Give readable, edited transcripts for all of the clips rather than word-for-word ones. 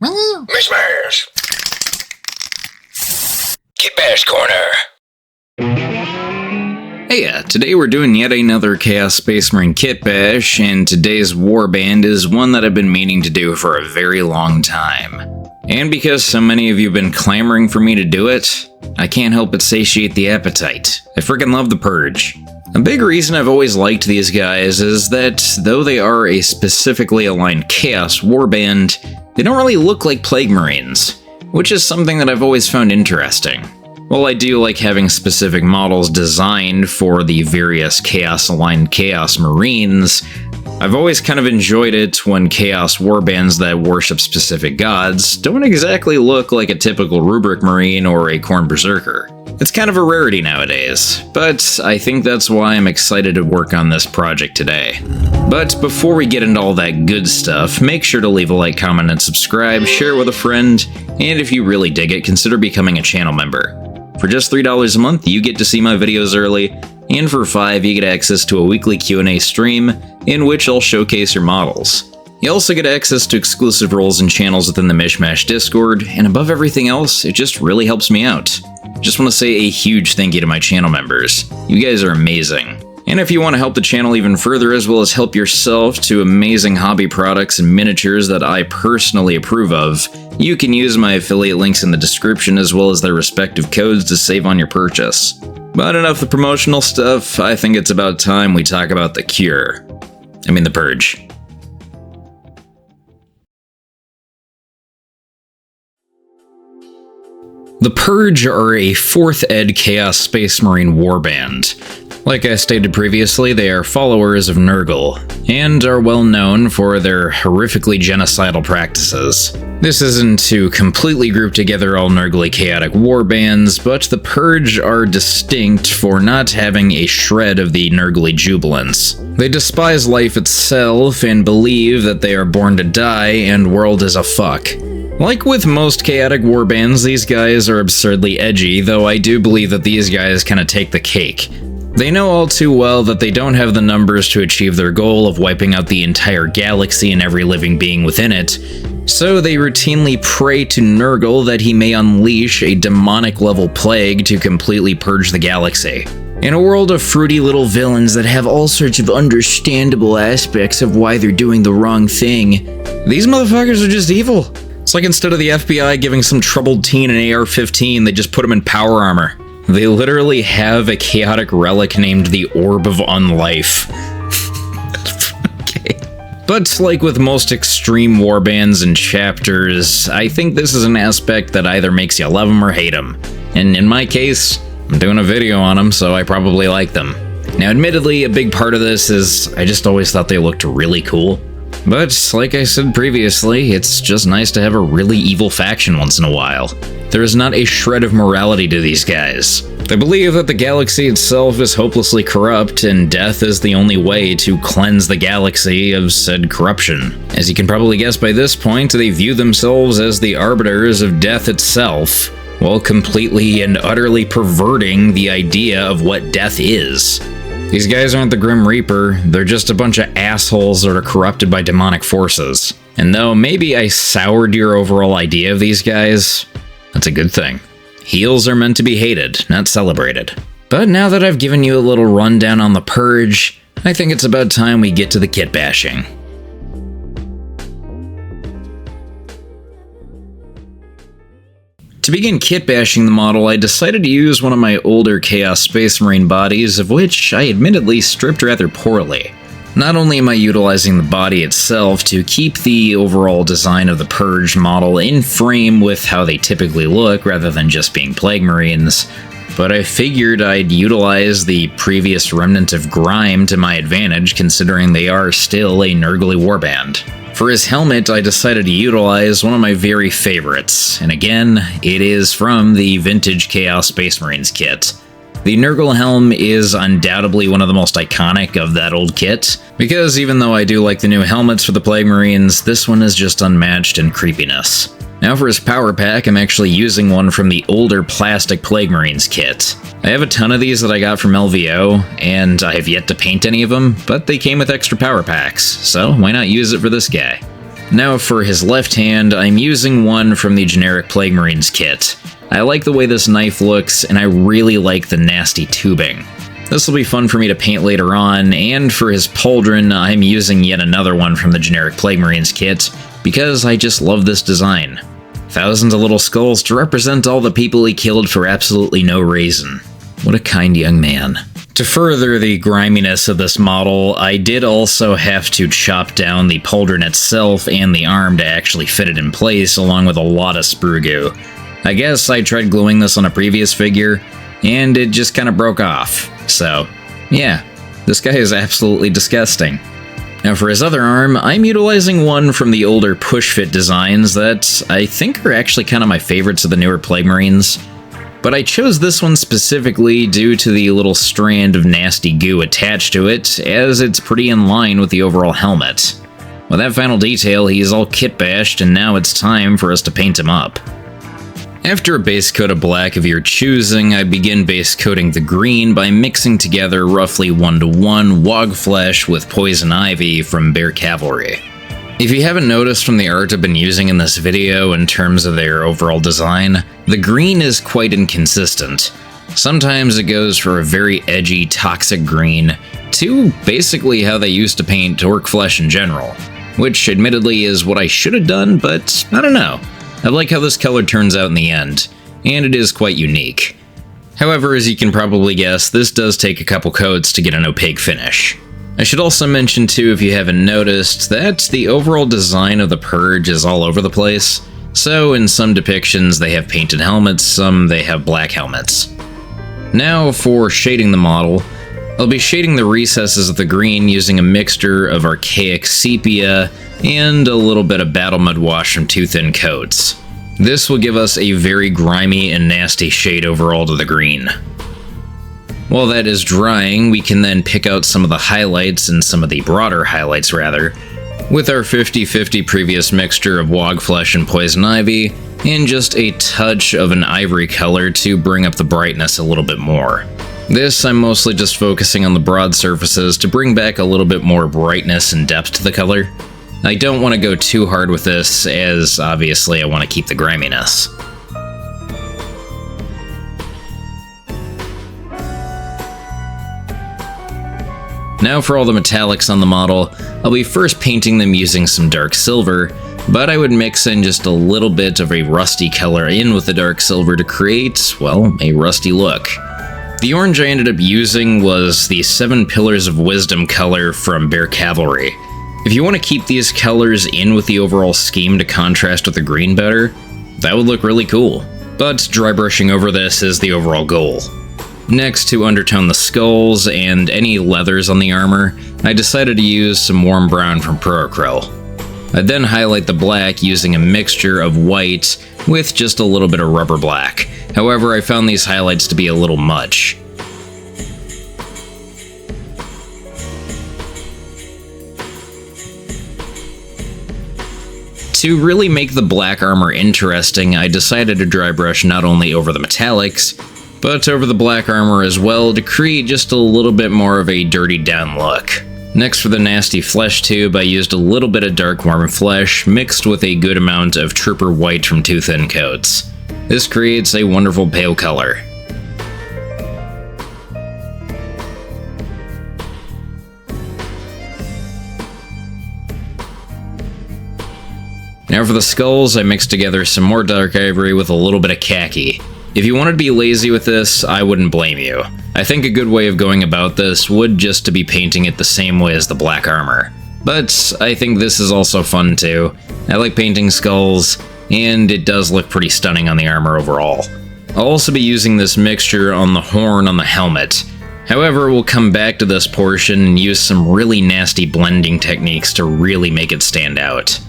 Mishmash! Kitbash Corner! Hey, today we're doing yet another Chaos Space Marine Kit Bash, and today's warband is one that I've been meaning to do for a very long time. And because so many of you have been clamoring for me to do it, I can't help but satiate the appetite. I freaking love the Purge. A big reason I've always liked these guys is that, though they are a specifically aligned Chaos warband, they don't really look like Plague Marines, which is something that I've always found interesting. While I do like having specific models designed for the various Chaos-aligned Chaos Marines, I've always kind of enjoyed it when Chaos warbands that worship specific gods don't exactly look like a typical Rubric Marine or a Khorne Berserker. It's kind of a rarity nowadays, but I think that's why I'm excited to work on this project today. But before we get into all that good stuff, make sure to leave a like, comment, and subscribe, share with a friend, and if you really dig it, consider becoming a channel member. For just $3 a month, you get to see my videos early, and for $5, you get access to a weekly Q&A stream, in which I'll showcase your models. You also get access to exclusive roles and channels within the Mishmash Discord, and above everything else, it just really helps me out. Just want to say a huge thank you to my channel members. You guys are amazing. And if you want to help the channel even further, as well as help yourself to amazing hobby products and miniatures that I personally approve of, you can use my affiliate links in the description as well as their respective codes to save on your purchase. But enough of the promotional stuff, I think it's about time we talk about the the Purge. The Purge are a 4th Ed Chaos Space Marine warband. Like I stated previously, they are followers of Nurgle, and are well known for their horrifically genocidal practices. This isn't to completely group together all Nurgly chaotic warbands, but the Purge are distinct for not having a shred of the Nurgly jubilance. They despise life itself and believe that they are born to die and world is a fuck. Like with most chaotic warbands, these guys are absurdly edgy, though I do believe that these guys kinda take the cake. They know all too well that they don't have the numbers to achieve their goal of wiping out the entire galaxy and every living being within it, so they routinely pray to Nurgle that he may unleash a demonic-level plague to completely purge the galaxy. In a world of fruity little villains that have all sorts of understandable aspects of why they're doing the wrong thing, these motherfuckers are just evil. It's like instead of the FBI giving some troubled teen an AR-15, they just put him in power armor. They literally have a chaotic relic named the Orb of Unlife. Okay. But like with most extreme warbands and chapters, I think this is an aspect that either makes you love them or hate them. And in my case, I'm doing a video on them, so I probably like them. Now admittedly, a big part of this is I just always thought they looked really cool. But, like I said previously, it's just nice to have a really evil faction once in a while. There is not a shred of morality to these guys. They believe that the galaxy itself is hopelessly corrupt, and death is the only way to cleanse the galaxy of said corruption. As you can probably guess by this point, they view themselves as the arbiters of death itself, while completely and utterly perverting the idea of what death is. These guys aren't the Grim Reaper, they're just a bunch of assholes that are corrupted by demonic forces. And though maybe I soured your overall idea of these guys, that's a good thing. Heels are meant to be hated, not celebrated. But now that I've given you a little rundown on the Purge, I think it's about time we get to the kit bashing. To begin kit bashing the model, I decided to use one of my older Chaos Space Marine bodies, of which I admittedly stripped rather poorly. Not only am I utilizing the body itself to keep the overall design of the Purge model in frame with how they typically look rather than just being Plague Marines, but I figured I'd utilize the previous remnant of grime to my advantage considering they are still a Nurgly warband. For his helmet, I decided to utilize one of my very favorites, and again, it is from the vintage Chaos Space Marines kit. The Nurgle helm is undoubtedly one of the most iconic of that old kit, because even though I do like the new helmets for the Plague Marines, this one is just unmatched in creepiness. Now for his power pack, I'm actually using one from the older plastic Plague Marines kit. I have a ton of these that I got from LVO, and I have yet to paint any of them, but they came with extra power packs, so why not use it for this guy? Now for his left hand, I'm using one from the generic Plague Marines kit. I like the way this knife looks, and I really like the nasty tubing. This will be fun for me to paint later on, and for his pauldron, I'm using yet another one from the generic Plague Marines kit, because I just love this design. Thousands of little skulls to represent all the people he killed for absolutely no reason. What a kind young man. To further the griminess of this model, I did also have to chop down the pauldron itself and the arm to actually fit it in place, along with a lot of sprue goo. I guess I tried gluing this on a previous figure, and it just kind of broke off. So, yeah, this guy is absolutely disgusting. Now for his other arm, I'm utilizing one from the older push-fit designs that I think are actually kind of my favorites of the newer Plague Marines. But I chose this one specifically due to the little strand of nasty goo attached to it, as it's pretty in line with the overall helmet. With that final detail, he is all kit-bashed, and now it's time for us to paint him up. After a base coat of black of your choosing, I begin base coating the green by mixing together roughly 1-to-1 wog flesh with poison ivy from Bear Cavalry. If you haven't noticed from the art I've been using in this video in terms of their overall design, the green is quite inconsistent. Sometimes it goes for a very edgy, toxic green, to basically how they used to paint orc flesh in general, which admittedly is what I should have done, but I don't know. I like how this color turns out in the end, and it is quite unique. However, as you can probably guess, this does take a couple coats to get an opaque finish. I should also mention too, if you haven't noticed, that the overall design of the Purge is all over the place. So in some depictions they have painted helmets, some they have black helmets. Now for shading the model, I'll be shading the recesses of the green using a mixture of archaic sepia and a little bit of battle mud wash from 2 thin coats. This will give us a very grimy and nasty shade overall to the green. While that is drying, we can then pick out some of the highlights, and some of the broader highlights rather, with our 50-50 previous mixture of wog flesh and poison ivy, and just a touch of an ivory color to bring up the brightness a little bit more. This I'm mostly just focusing on the broad surfaces to bring back a little bit more brightness and depth to the color. I don't want to go too hard with this, as obviously I want to keep the griminess. Now for all the metallics on the model, I'll be first painting them using some dark silver, but I would mix in just a little bit of a rusty color in with the dark silver to create, well, a rusty look. The orange I ended up using was the 7 Pillars of Wisdom color from Bear Cavalry. If you want to keep these colors in with the overall scheme to contrast with the green better, that would look really cool. But dry brushing over this is the overall goal. Next, to undertone the skulls and any leathers on the armor, I decided to use some warm brown from Acryl. I then highlight the black using a mixture of white with just a little bit of rubber black. However, I found these highlights to be a little much. To really make the black armor interesting, I decided to dry brush not only over the metallics, but over the black armor as well to create just a little bit more of a dirty down look. Next, for the nasty flesh tube, I used a little bit of dark warm flesh mixed with a good amount of trooper white from 2 thin coats. This creates a wonderful pale color. Now for the skulls, I mixed together some more dark ivory with a little bit of khaki. If you wanted to be lazy with this, I wouldn't blame you. I think a good way of going about this would just to be painting it the same way as the black armor. But I think this is also fun too. I like painting skulls, and it does look pretty stunning on the armor overall. I'll also be using this mixture on the horn on the helmet. However, we'll come back to this portion and use some really nasty blending techniques to really make it stand out.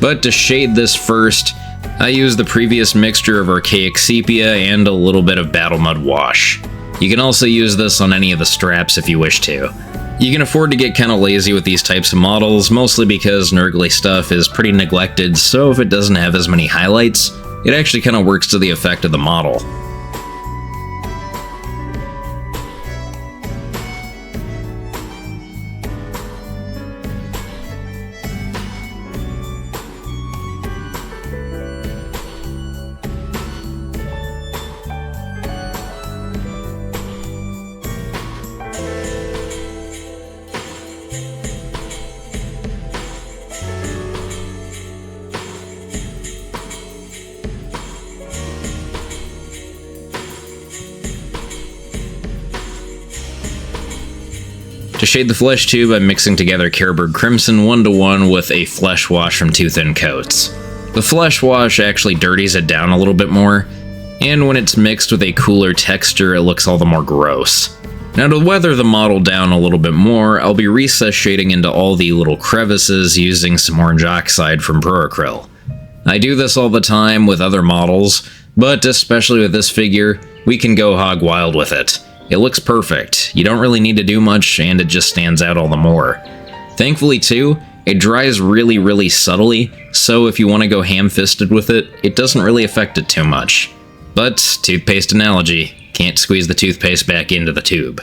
But to shade this first, I used the previous mixture of archaic sepia and a little bit of battle mud wash. You can also use this on any of the straps if you wish to. You can afford to get kinda lazy with these types of models, mostly because Nurgly stuff is pretty neglected, so if it doesn't have as many highlights, it actually kinda works to the effect of the model. To shade the flesh tube, I'm mixing together Carroburg Crimson 1:1 with a flesh wash from Two Thin Coats. The flesh wash actually dirties it down a little bit more, and when it's mixed with a cooler texture, it looks all the more gross. Now to weather the model down a little bit more, I'll be recess shading into all the little crevices using some orange oxide from Puracryl. I do this all the time with other models, but especially with this figure, we can go hog wild with it. It looks perfect, you don't really need to do much, and it just stands out all the more. Thankfully too, it dries really subtly, so if you want to go ham-fisted with it, it doesn't really affect it too much. But, toothpaste analogy, can't squeeze the toothpaste back into the tube.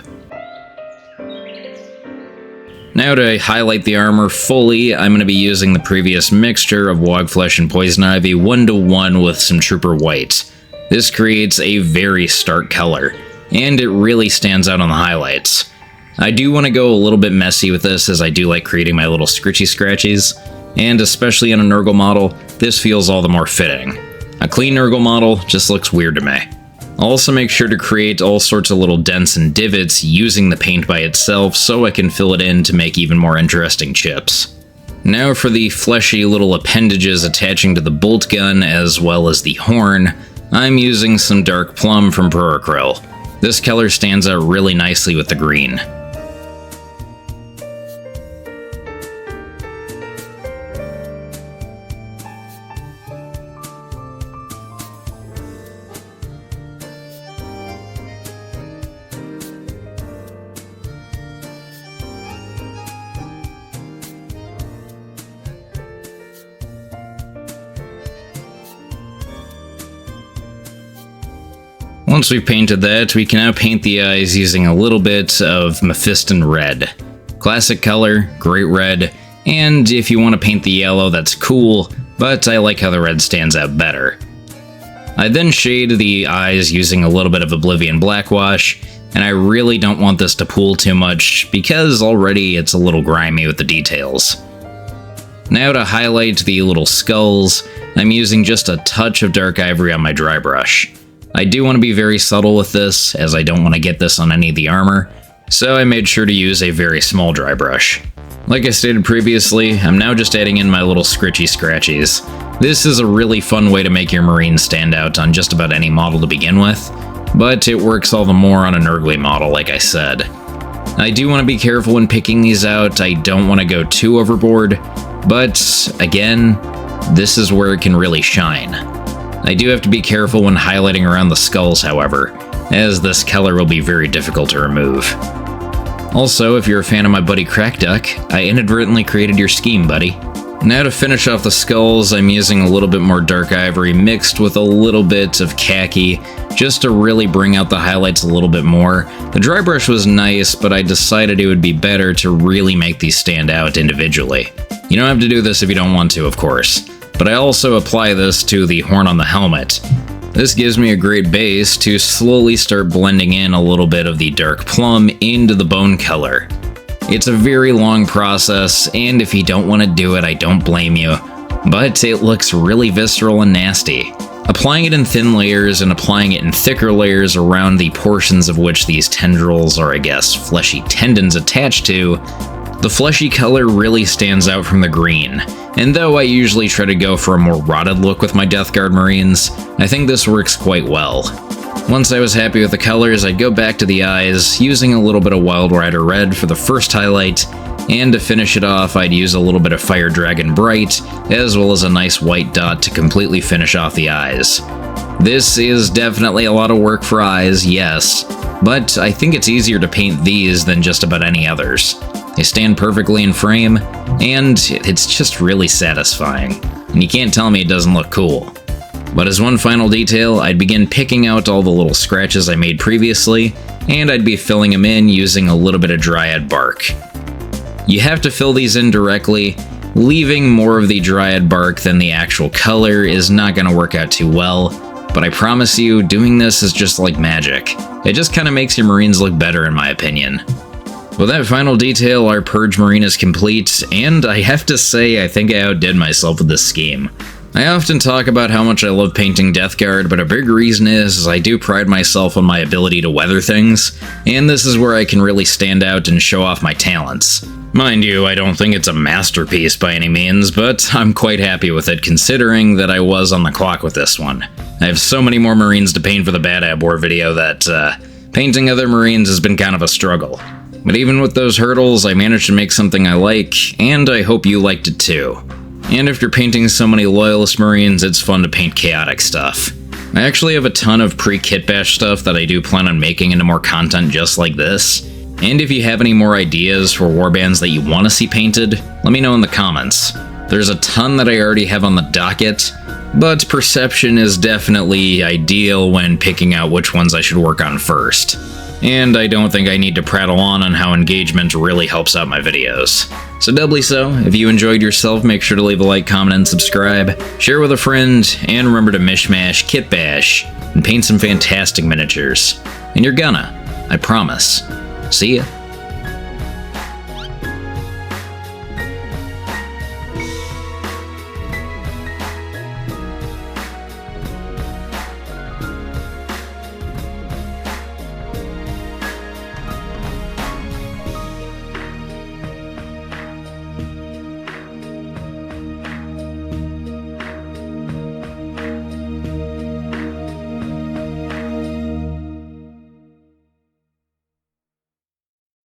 Now to highlight the armor fully, I'm going to be using the previous mixture of Wogflesh and Poison Ivy 1:1 with some Trooper White. This creates a very stark color, and it really stands out on the highlights. I do want to go a little bit messy with this, as I do like creating my little scritchy scratchies, and especially in a Nurgle model, this feels all the more fitting. A clean Nurgle model just looks weird to me. I'll also make sure to create all sorts of little dents and divots using the paint by itself so I can fill it in to make even more interesting chips. Now for the fleshy little appendages attaching to the bolt gun as well as the horn, I'm using some dark plum from Puracryl. This color stands out really nicely with the green. Once we've painted that, we can now paint the eyes using a little bit of Mephiston Red. Classic color, great red, and if you want to paint the yellow, that's cool, but I like how the red stands out better. I then shade the eyes using a little bit of Oblivion Blackwash, and I really don't want this to pool too much because already it's a little grimy with the details. Now to highlight the little skulls, I'm using just a touch of dark ivory on my dry brush. I do want to be very subtle with this, as I don't want to get this on any of the armor, so I made sure to use a very small dry brush. Like I stated previously, I'm now just adding in my little scritchy scratchies. This is a really fun way to make your Marines stand out on just about any model to begin with, but it works all the more on a Nurgly model, like I said. I do want to be careful when picking these out, I don't want to go too overboard, but again, this is where it can really shine. I do have to be careful when highlighting around the skulls, however, as this color will be very difficult to remove. Also, if you're a fan of my buddy Crackduck, I inadvertently created your scheme, buddy. Now to finish off the skulls, I'm using a little bit more dark ivory mixed with a little bit of khaki, just to really bring out the highlights a little bit more. The dry brush was nice, but I decided it would be better to really make these stand out individually. You don't have to do this if you don't want to, of course. But I also apply this to the horn on the helmet. This gives me a great base to slowly start blending in a little bit of the dark plum into the bone color. It's a very long process, and if you don't want to do it, I don't blame you, but it looks really visceral and nasty. Applying it in thin layers and applying it in thicker layers around the portions of which these tendrils, or I guess fleshy tendons, attach to, the fleshy color really stands out from the green, and though I usually try to go for a more rotted look with my Death Guard Marines, I think this works quite well. Once I was happy with the colors, I'd go back to the eyes, using a little bit of Wild Rider Red for the first highlight, and to finish it off, I'd use a little bit of Fire Dragon Bright, as well as a nice white dot to completely finish off the eyes. This is definitely a lot of work for eyes, yes, but I think it's easier to paint these than just about any others. They stand perfectly in frame, and it's just really satisfying, and you can't tell me it doesn't look cool. But as one final detail, I'd begin picking out all the little scratches I made previously, and I'd be filling them in using a little bit of Dryad bark. You have to fill these in directly. Leaving more of the Dryad bark than the actual color is not going to work out too well, but I promise you, doing this is just like magic. It just kind of makes your Marines look better in my opinion. With that final detail, our Purge Marine is complete, and I have to say I think I outdid myself with this scheme. I often talk about how much I love painting Death Guard, but a big reason is I do pride myself on my ability to weather things, and this is where I can really stand out and show off my talents. Mind you, I don't think it's a masterpiece by any means, but I'm quite happy with it considering that I was on the clock with this one. I have so many more Marines to paint for the Bad Ab War video that, painting other Marines has been kind of a struggle. But even with those hurdles, I managed to make something I like, and I hope you liked it too. And if you're painting so many Loyalist Marines, it's fun to paint chaotic stuff. I actually have a ton of pre-Kitbash stuff that I do plan on making into more content just like this. And if you have any more ideas for warbands that you want to see painted, let me know in the comments. There's a ton that I already have on the docket, but perception is definitely ideal when picking out which ones I should work on first. And I don't think I need to prattle on how engagement really helps out my videos. So doubly so, if you enjoyed yourself, make sure to leave a like, comment, and subscribe, share with a friend, and remember to mishmash, kitbash, and paint some fantastic miniatures. And you're gonna, I promise. See ya.